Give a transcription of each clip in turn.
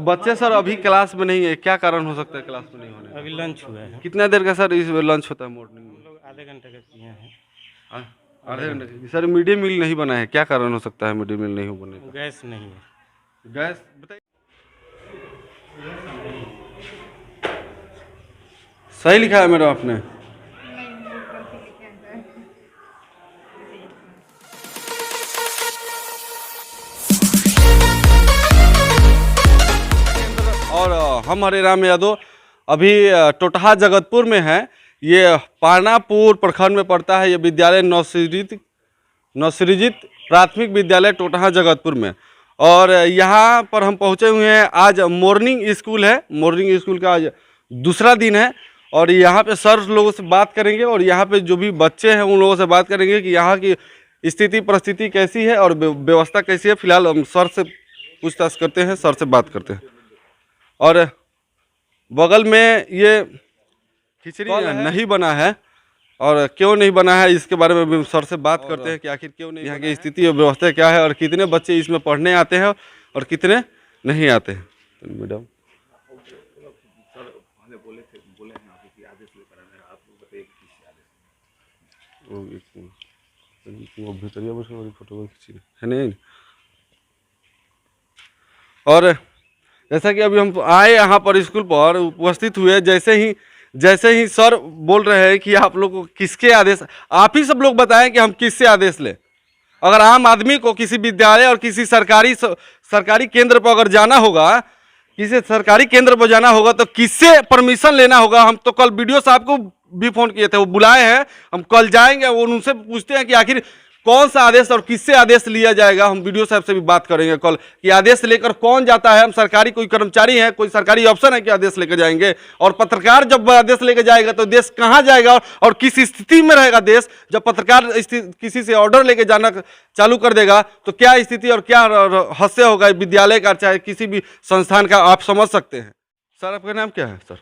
बच्चे सर अभी क्लास में नहीं है, क्या कारण हो सकता है क्लास में नहीं होने? अभी लंच हुआ है। कितना देर का सर इस लंच होता है मॉर्निंग में? हम लोग आधे घंटे का किए हैं। आधे घंटे का। सर मिड डे मील नहीं बना है, क्या कारण हो सकता है मिड डे मील नहीं बने का? गैस नहीं है। गैस बताइए। सही लिखा है मैडम आपने? और हम हरे राम यादव अभी टोटहा जगतपुर में है। ये पानापुर प्रखंड में पड़ता है। ये विद्यालय नवसृजित प्राथमिक विद्यालय टोटहा जगतपुर में। और यहाँ पर हम पहुँचे हुए हैं। आज मॉर्निंग स्कूल है। मॉर्निंग स्कूल का आज दूसरा दिन है और यहाँ पे सर लोगों से बात करेंगे और यहाँ पे जो भी बच्चे हैं उन लोगों से बात करेंगे कि यहाँ की स्थिति परिस्थिति कैसी है और व्यवस्था कैसी है। फिलहाल हम सर से पूछताछ करते हैं, सर से बात करते हैं। और बगल में ये खिचड़ी नहीं बना है और क्यों नहीं बना है इसके बारे में भी सर से बात करते हैं कि आखिर क्यों नहीं, यहाँ की स्थिति और व्यवस्था क्या है और कितने बच्चे इसमें पढ़ने आते हैं और कितने नहीं आते हैं। तो मैडम फोटो खींची है नहीं। और जैसा कि अभी हम आए यहाँ पर स्कूल पर उपस्थित हुए, जैसे ही सर बोल रहे हैं कि आप लोग को किसके आदेश, आप ही सब लोग बताएं कि हम किससे आदेश लें। अगर आम आदमी को किसी विद्यालय और किसी सरकारी केंद्र पर अगर जाना होगा, किसी सरकारी केंद्र पर जाना होगा तो किससे परमिशन लेना होगा। हम तो कल वीडियो साहब को भी फ़ोन किए थे, वो बुलाए हैं, हम कल जाएंगे, वो उनसे पूछते हैं कि आखिर कौन सा आदेश और किससे आदेश लिया जाएगा। हम वीडियो साहब से भी बात करेंगे कल कि आदेश लेकर कौन जाता है। हम सरकारी कोई कर्मचारी हैं, कोई सरकारी ऑप्शन है कि आदेश लेकर जाएंगे। और पत्रकार जब आदेश लेकर जाएगा तो देश कहाँ जाएगा और किस स्थिति में रहेगा देश। जब पत्रकार किसी से ऑर्डर लेकर जाना चालू कर देगा तो क्या स्थिति और क्या हादसे होगा विद्यालय का, चाहे किसी भी संस्थान का, आप समझ सकते हैं। सर आपका नाम क्या है? सर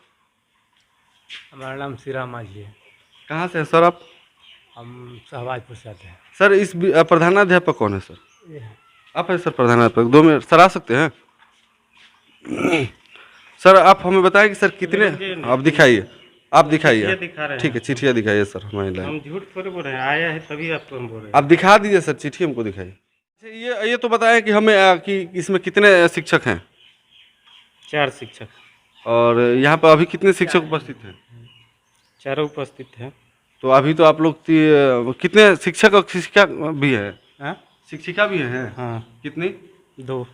हमारा नाम श्रीराम माझी है। कहाँ से है सर आप? हम शहबाजपुर से आते हैं। सर इस प्रधानाध्यापक कौन है सर? आप है सर प्रधानाध्यापक। 2 मिनट सर आ सकते हैं? सर आप हमें बताएं कि सर कितने, आप दिखाइए, ठीक है चिट्ठियाँ दिखाइए सर हमारे। हम झूठ थोड़े बोल रहे हैं, आया है तभी आपको हम बोल रहे हैं। आप दिखा दीजिए सर, चिट्ठी हमको दिखाइए। ये तो बताएं कि हमें कि इसमें कितने शिक्षक हैं? 4 शिक्षक। और यहाँ पर अभी कितने शिक्षक उपस्थित हैं? 4 उपस्थित हैं। तो अभी तो आप लोग कितने शिक्षक और शिक्षिका भी है? हाँ? शिक्षिका भी है? हाँ। कितनी? 2।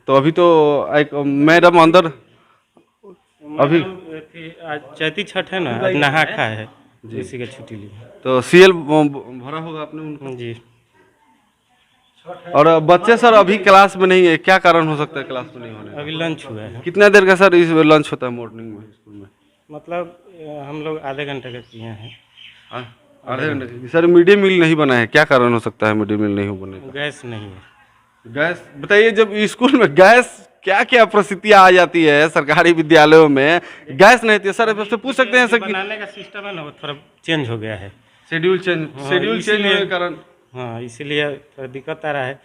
तो अभी तो एक मैडम अंदर अभी आज चैती छठ है ना, आज नहा खा है, इसी का छुट्टी ली। तो सीएल भरा होगा आपने उनको? जी। और बच्चे सर अभी क्लास में नहीं है, क्या कारण हो सकता है क्लास में नहीं होने? अभी लंच हुआ है। कितना देर का सर इस लंच होता है मॉर्निंग में स्कूल में? मतलब हम लोग आधे घंटे का किए हैं। आधे घंटे का। सर मिड डे मील नहीं बना है, क्या कारण हो सकता है मिड डे मील नहीं बने का? गैस नहीं है। गैस बताइए। जब स्कूल में गैस क्या क्या परिस्थितियाँ आ जाती है सरकारी विद्यालयों में, गैस नहीं थी सर, आपसे पूछ सकते हैं सर? बनाने का सिस्टम है ना, वो थोड़ा चेंज हो गया है। शेड्यूल चेंज होने के कारण, हाँ, इसीलिए थोड़ा दिक्कत आ रहा है।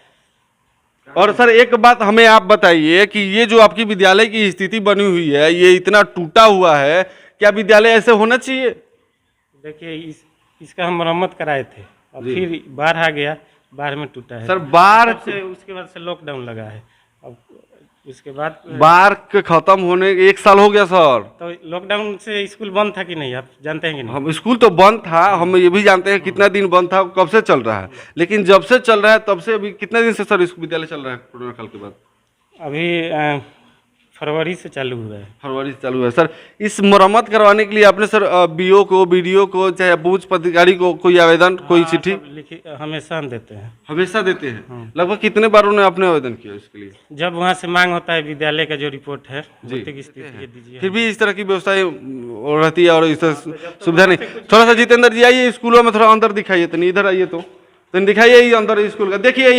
और सर एक बात हमें आप बताइए कि ये जो आपकी विद्यालय की स्थिति बनी हुई है, ये इतना टूटा हुआ है, क्या विद्यालय ऐसे होना चाहिए? देखिए इसका हम मरम्मत कराए थे, अब फिर बाढ़ आ गया, बाढ़ में टूटा है सर। बाढ़ से उसके बाद से लॉकडाउन लगा है। अब उसके बाद बाढ़ के खत्म होने 1 साल हो गया सर। तो लॉकडाउन से स्कूल बंद था कि नहीं, आप जानते हैं कि नहीं? हम स्कूल तो बंद था, हम ये भी जानते हैं कितना दिन बंद था, कब से चल रहा है। लेकिन जब से चल रहा है तब से अभी कितने दिन से सर इस विद्यालय चल रहा है कोरोना काल के बाद? अभी फरवरी से चालू हुआ है। फरवरी से चालू है सर। इस मरम्मत करवाने के लिए आपने सर बीओ को, बीडीओ को, चाहे बूथ पदाधिकारी को कोई आवेदन, कोई चिट्ठी हमेशा देते हैं? हमेशा देते हैं। लगभग कितने बार उन्होंने आपने आवेदन किया इसके लिए? जब वहाँ से मांग होता है विद्यालय का जो रिपोर्ट है, भौतिक स्थिति दीजिए। फिर भी इस तरह की व्यवस्थाएं रहती है और इस सुविधा नहीं। थोड़ा सा जितेंद्र जी आइए स्कूलों में, थोड़ा अंदर दिखाइए, तो इधर आइए, तो दिखाइए ये अंदर स्कूल का। देखिए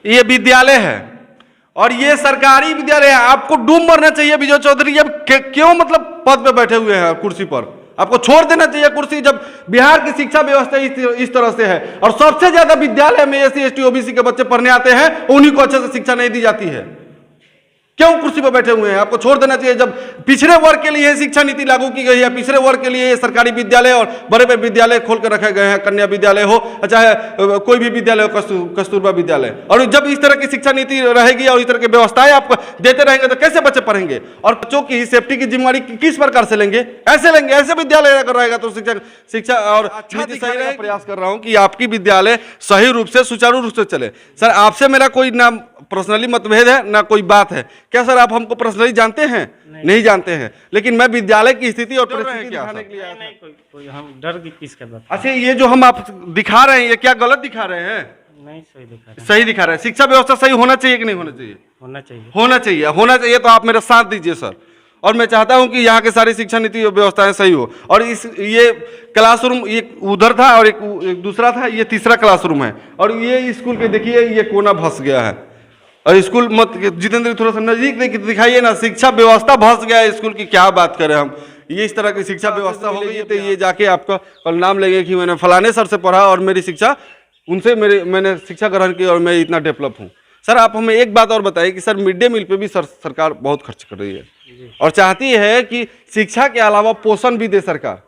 ये विद्यालय है और ये सरकारी विद्यालय है। आपको डूब मरना चाहिए विजय चौधरी, अब क्यों मतलब पद पे बैठे हुए हैं कुर्सी पर? आपको छोड़ देना चाहिए कुर्सी, जब बिहार की शिक्षा व्यवस्था इस तरह से है और सबसे ज्यादा विद्यालय में SC ST OBC के बच्चे पढ़ने आते हैं, उन्हीं को अच्छे से शिक्षा नहीं दी जाती है। क्यों कुर्सी पर बैठे हुए हैं? आपको छोड़ देना चाहिए। जब पिछड़े वर्ग के लिए शिक्षा नीति लागू की गई है, पिछड़े वर्ग के लिए सरकारी विद्यालय और बड़े बड़े विद्यालय खोल कर रखे गए हैं, कन्या विद्यालय हो चाहे कोई भी विद्यालय हो, कस्तूरबा विद्यालय। और जब इस तरह की शिक्षा नीति रहेगी और इस तरह की व्यवस्थाएं आप देते रहेंगे तो कैसे बच्चे पढ़ेंगे? और बच्चों की सेफ्टी की जिम्मेवारी किस प्रकार से लेंगे? ऐसे विद्यालय अगर रहेगा तो शिक्षा और नीति सही रहेगा। प्रयास कर रहा हूँ कि आपकी विद्यालय सही रूप से सुचारू रूप से चले। सर, आपसे मेरा कोई ना पर्सनली मतभेद है ना कोई बात है। क्या सर आप हमको पर्सनली जानते हैं? नहीं जानते हैं, लेकिन मैं विद्यालय की स्थिति और परिस्थिति दिखाने के लिए आया था। नहीं, कोई हम डर की किसका बात? अच्छा, ये जो हम आप दिखा रहे हैं ये क्या गलत दिखा रहे हैं? नहीं, सही दिखा रहे हैं। सही दिखा रहे हैं। शिक्षा व्यवस्था सही होना चाहिए कि नहीं होना चाहिए? होना चाहिए। होना चाहिए। तो आप मेरा साथ दीजिए सर। और मैं चाहता हूं कि यहाँ के सारी शिक्षा नीति व्यवस्थाएं सही हो। और ये क्लासरूम एक उधर था और एक दूसरा था, ये तीसरा क्लासरूम है। और ये स्कूल के देखिए ये कोना धंस गया है। और स्कूल मत जितेंद्र थोड़ा सा नजदीक दिखाइए ना, शिक्षा व्यवस्था धंस गया है स्कूल की। क्या बात करें हम? ये इस तरह की शिक्षा व्यवस्था हो गई है तो ये जाके आपका कल नाम लेंगे कि मैंने फलाने सर से पढ़ा और मेरी शिक्षा उनसे मैंने शिक्षा ग्रहण की और मैं इतना डेवलप हूँ। सर आप हमें एक बात और बताइए कि सर मिड डे मील पे भी सरकार बहुत खर्च कर रही है और चाहती है कि शिक्षा के अलावा पोषण भी दे सरकार।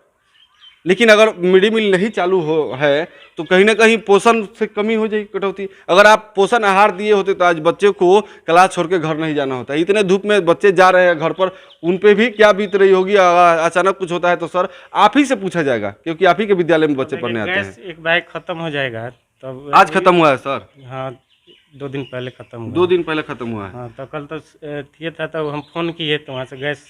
लेकिन अगर मिड डे मील नहीं चालू है तो कहीं ना कहीं पोषण से कमी हो जाएगी, कटौती। अगर आप पोषण आहार दिए होते तो आज बच्चे को क्लास छोड़ के घर नहीं जाना होता। इतने धूप में बच्चे जा रहे हैं घर पर, उन पे भी क्या बीत रही होगी। अचानक कुछ होता है तो सर आप ही से पूछा जाएगा, क्योंकि आप ही के विद्यालय में बच्चे पढ़ने आते हैं। एक बैग खत्म हो जाएगा तब। आज खत्म हुआ है सर? हाँ, 2 दिन पहले खत्म हुआ। 2 दिन पहले खत्म हुआ है। हाँ, तो कल तो थिए था तो हम फोन किए तो वहाँ से गैस,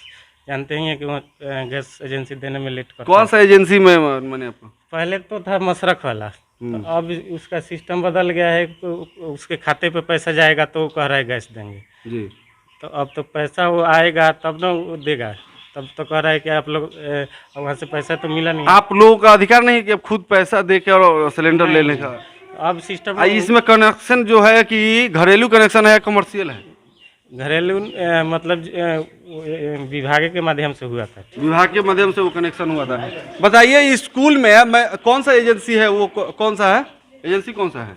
जानते ही हैं कि वहाँ गैस एजेंसी देने में लेट करता कौन सा एजेंसी में मैंने आपको? पहले तो था मशरक वाला, तो अब उसका सिस्टम बदल गया है। तो उसके खाते पे पैसा जाएगा तो वो कह रहा है गैस देंगे जी। तो अब तो पैसा वो आएगा तब ना वो देगा। तब तो कह रहा है कि आप लोग वहाँ से पैसा तो मिला नहीं। आप लोगों का अधिकार नहीं है कि आप खुद पैसा दे के और सिलेंडर लेने का? अब सिस्टम इसमें कनेक्शन जो है कि घरेलू कनेक्शन है, कमर्शियल है? घरेलू मतलब विभाग के माध्यम से हुआ था। विभाग के माध्यम से वो कनेक्शन हुआ था। बताइए स्कूल में कौन सा एजेंसी है? वो कौन सा है एजेंसी? कौन सा है?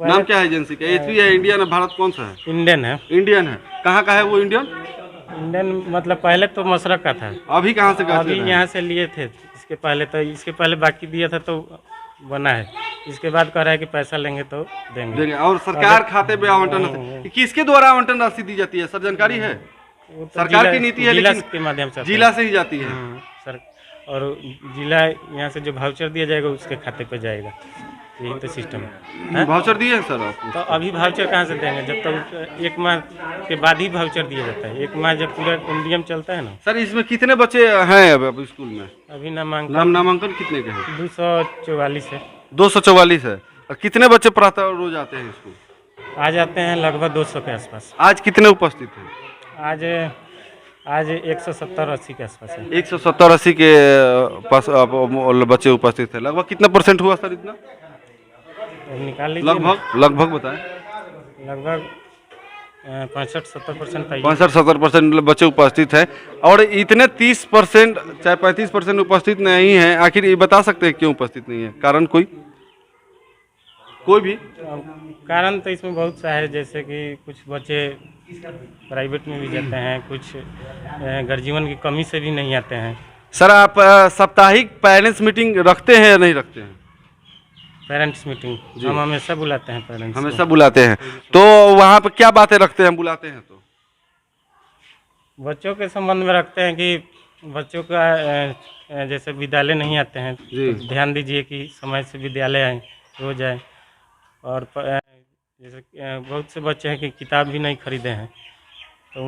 नाम क्या है एजेंसी का? एचपी है, इंडियन है, भारत कौन सा है? इंडियन है। इंडियन है। कहाँ का है वो इंडियन? इंडियन मतलब पहले तो मशरक का था। अभी कहाँ से? अभी यहाँ से लिए थे। इसके पहले बाकी दिया था तो बना है। इसके बाद कह रहा है कि पैसा लेंगे तो देंगे। और सरकार खाते में आवंटन किसके द्वारा आवंटन राशि दी जाती है सर? जानकारी है? तो सरकार की नीति है जिला लेकिन के माध्यम से जिला से ही जाती है सर। और जिला यहाँ से जो वाउचर दिया जाएगा उसके खाते पे जाएगा। यही तो सिस्टम है। वाउचर दिए हैं सर आपको? तो अभी वाउचर कहाँ से देंगे जब तक 1 माह के बाद ही वाउचर दिया जाता है। 1 माह जब पूरा नियम चलता है ना। सर इसमें कितने बच्चे हैं अब स्कूल में? अभी नामांकन कितने के हैं? 244 है। 244 है। और कितने बच्चे प्रातः रोज आते हैं स्कूल? आ जाते हैं लगभग 200 के आसपास। आज कितने उपस्थित हैं? आज 170-80 के आसपास है। 170-80 के पास बच्चे उपस्थित है। लगभग कितना % हुआ सर? इतना निकाल लीजिए। लगभग बताएं। लगभग 65-70% 65-70% बच्चे उपस्थित हैं। और इतने 30% चाहे 35% उपस्थित नहीं है, आखिर ये बता सकते हैं क्यों उपस्थित नहीं है? कारण कोई भी कारण तो इसमें बहुत सा है। जैसे कि कुछ बच्चे प्राइवेट में भी जाते हैं, कुछ गर्जीवन की कमी से भी नहीं आते हैं। सर आप साप्ताहिक पेरेंट्स मीटिंग रखते हैं या नहीं रखते हैं? पेरेंट्स मीटिंग हम हमेशा बुलाते हैं। पेरेंट्स हमेशा बुलाते हैं। तो वहाँ पर क्या बातें रखते हैं बुलाते हैं तो? बच्चों के संबंध में रखते हैं कि बच्चों का जैसे विद्यालय नहीं आते हैं तो ध्यान दीजिए कि समय से विद्यालय आए, रोज आए। और जैसे बहुत से बच्चे हैं कि किताब भी नहीं खरीदे हैं तो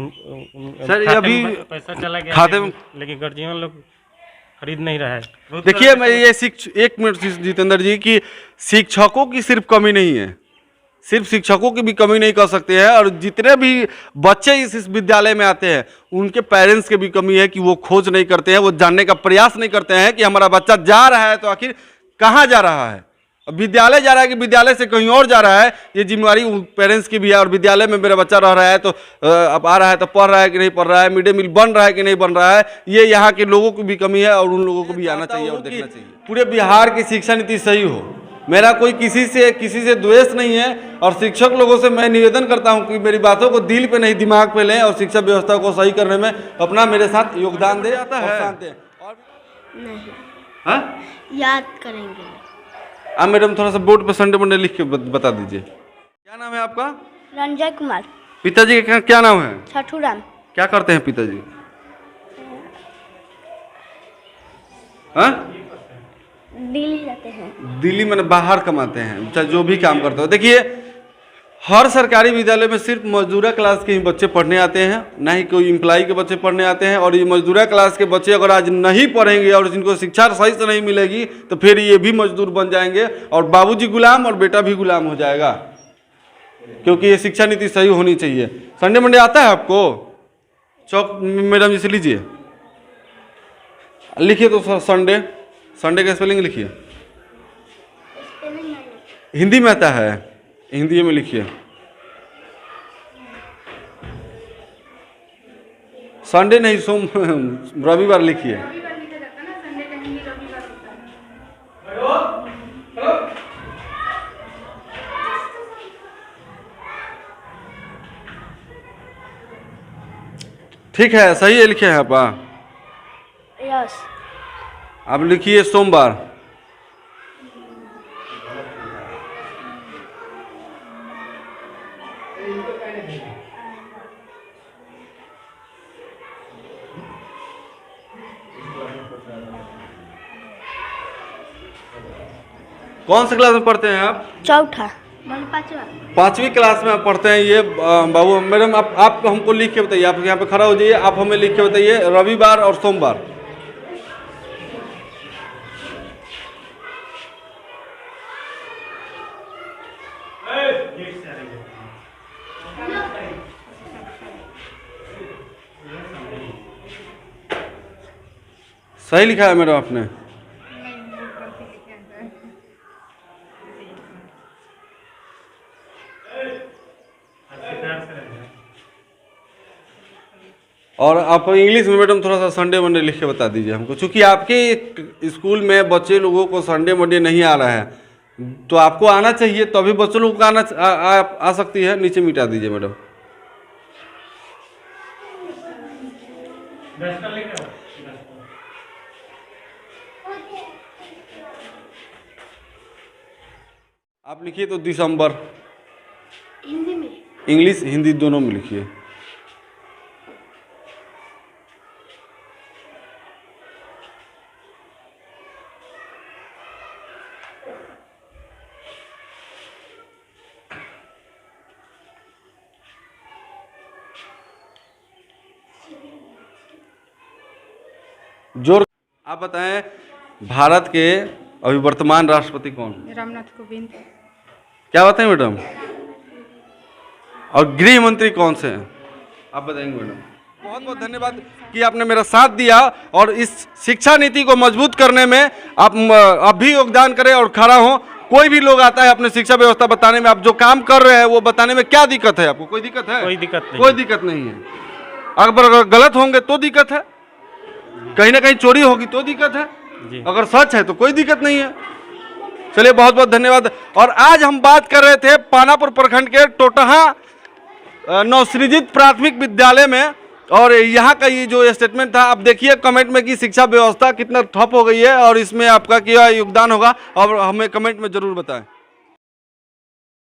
सर अभी पैसा चला गया खाते में, लेकिन गार्जियन लोग खरीद नहीं रहा है। देखिए मैं ये 1 मिनट जितेंद्र जी की शिक्षकों की सिर्फ कमी नहीं है, सिर्फ शिक्षकों की भी कमी नहीं कर सकते हैं। और जितने भी बच्चे इस विद्यालय में आते हैं उनके पेरेंट्स की भी कमी है कि वो खोज नहीं करते हैं, वो जानने का प्रयास नहीं करते हैं कि हमारा बच्चा जा रहा है तो आखिर कहाँ जा रहा है। विद्यालय जा रहा है कि विद्यालय से कहीं और जा रहा है, ये जिम्मेवारी पेरेंट्स की भी है। और विद्यालय में मेरा बच्चा रह रहा है तो अब आ रहा है तो पढ़ रहा है कि नहीं पढ़ रहा है, मिड डे मील बन रहा है कि नहीं बन रहा है, ये यहाँ के लोगों की भी कमी है। और उन लोगों को भी आना चाहिए और देखना चाहिए। पूरे बिहार की शिक्षा नीति सही हो मेरा कोई किसी से द्वेष नहीं है, और शिक्षक लोगों से मैं निवेदन करता हूं कि मेरी बातों को दिल पे नहीं दिमाग पे लें और शिक्षा व्यवस्था को सही करने में अपना मेरे साथ योगदान दे जाता है। नहीं, हाँ याद करेंगे। आप मैडम थोड़ा सा बोर्ड पे संडे मंडे लिख के बता दीजिए। क्या नाम है आपका? रंजय कुमार। पिताजी का क्या नाम है? छठूराम। क्या करते हैं पिताजी? हाँ? दिल्ली जाते हैं। दिल्ली में बाहर कमाते हैं, चाहे जो भी काम करते हो। देखिए, हर सरकारी विद्यालय में सिर्फ मजदूरा क्लास के ही बच्चे पढ़ने आते हैं, ना ही कोई एम्प्लॉय के बच्चे पढ़ने आते हैं। और ये मजदूरा क्लास के बच्चे अगर आज नहीं पढ़ेंगे और जिनको शिक्षा सही से नहीं मिलेगी तो फिर ये भी मजदूर बन जाएंगे और बाबूजी गुलाम और बेटा भी गुलाम हो जाएगा, क्योंकि ये शिक्षा नीति सही होनी चाहिए। संडे मंडे आता है आपको? चौक मैडम जी से लीजिए, लिखिए तो संडे, संडे का स्पेलिंग लिखिए। हिंदी में आता है, हिंदी में लिखिए। संडे नहीं, सोम रविवार लिखिए। ठीक है, सही है, लिखे हैं आप? यस। आप लिखिए सोमवार। कौन सा क्लास में पढ़ते हैं आप? चौथा। पांचवी क्लास में आप पढ़ते हैं। ये बाबू मैडम, आप हमको लिख के बताइए। आप यहाँ पे खड़ा हो जाइए, आप हमें लिख के बताइए रविवार और सोमवार। सही लिखा है मैडम आपने? और आप इंग्लिश में मैडम थोड़ा सा संडे मंडे लिख के बता दीजिए हमको, क्योंकि आपके स्कूल में बच्चे लोगों को संडे मंडे नहीं आ रहा है, तो आपको आना चाहिए, तो अभी बच्चों लोगों को आ सकती है। नीचे मिटा दीजिए मैडम। आप लिखिए तो दिसंबर। हिंदी में? इंग्लिश हिंदी दोनों में लिखिए। जोर। आप बताएं, भारत के अभी वर्तमान राष्ट्रपति कौन? रामनाथ कोविंद। क्या बताएं मैडम? और गृह मंत्री कौन से हैं? आप बताएंगे मैडम? बहुत बहुत धन्यवाद कि आपने मेरा साथ दिया, और इस शिक्षा नीति को मजबूत करने में आप भी योगदान करें और खड़ा हो। कोई भी लोग आता है अपने शिक्षा व्यवस्था बताने में, आप जो काम कर रहे हैं वो बताने में क्या दिक्कत है आपको? कोई दिक्कत है? कोई दिक्कत नहीं। कोई दिक्कत नहीं है। अगर गलत होंगे तो दिक्कत है, कहीं ना कहीं चोरी होगी तो दिक्कत है, अगर सच है तो कोई दिक्कत नहीं है। चलिए, बहुत बहुत धन्यवाद। और आज हम बात कर रहे थे पानापुर प्रखंड के टोटहा नवसृजित प्राथमिक विद्यालय में, और यहाँ का ये जो स्टेटमेंट था, आप देखिए कमेंट में कि शिक्षा व्यवस्था कितना ठप हो गई है और इसमें आपका क्या योगदान होगा, और हमें कमेंट में जरूर बताएं।